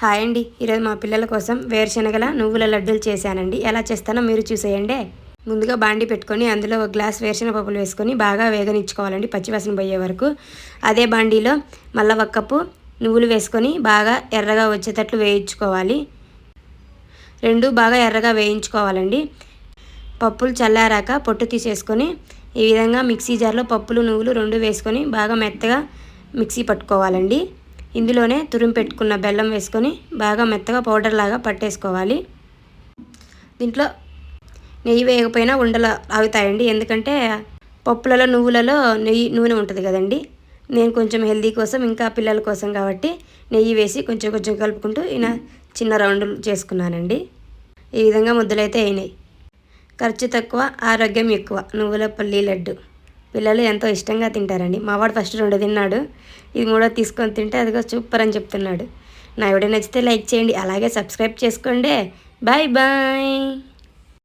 Hi అండి, ఈరోజు మా పిల్లల కోసం వేరుశనగల నువ్వుల లడ్డూలు చేశానండి. ఎలా చేస్తానో మీరు చూసేయండి. ముందుగా బాండి పెట్టుకొని అందులో ఒక గ్లాస్ వేరుశనగ పప్పులు వేసుకొని బాగా వేగనిచ్చుకోవాలండి, పచ్చివాసన పోయే వరకు. అదే బాండీలో మళ్ళీ ఒక కప్పు నువ్వులు వేసుకొని బాగా ఎర్రగా వచ్చేటట్లు వేయించుకోవాలి. రెండు బాగా ఎర్రగా వేయించుకోవాలండి. పప్పులు చల్లారాక పొట్టు తీసేసుకొని ఈ విధంగా మిక్సీ జార్లో పప్పులు నువ్వులు రెండు వేసుకొని బాగా మెత్తగా మిక్సీ పట్టుకోవాలండి. ఇందులోనే తురిమి పెట్టుకున్న బెల్లం వేసుకొని బాగా మెత్తగా పౌడర్ లాగా పట్టేసుకోవాలి. దీంట్లో నెయ్యి వేయకపోయినా ఉండలు ఆగుతాయండి, ఎందుకంటే పప్పులలో నువ్వులలో నూనె ఉంటుంది కదండి. నేను కొంచెం హెల్దీ కోసం ఇంకా పిల్లల కోసం కాబట్టి నెయ్యి వేసి కొంచెం కొంచెం కలుపుకుంటూ ఇలా చిన్న రౌండ్లు చేసుకున్నానండి. ఈ విధంగా ముద్దలైతే అయినాయి. ఖర్చు తక్కువ, ఆరోగ్యం ఎక్కువ నువ్వుల పల్లి లడ్డు. పిల్లలు ఎంతో ఇష్టంగా తింటారండి. మావాడు ఫస్ట్ 2 తిన్నాడు, ఇది 3 తీసుకొని తింటే అదిగో సూపర్ అని చెప్తున్నాడు. నా వీడియో నచ్చితే లైక్ చేయండి, అలాగే సబ్స్క్రైబ్ చేసుకోండి. Bye bye.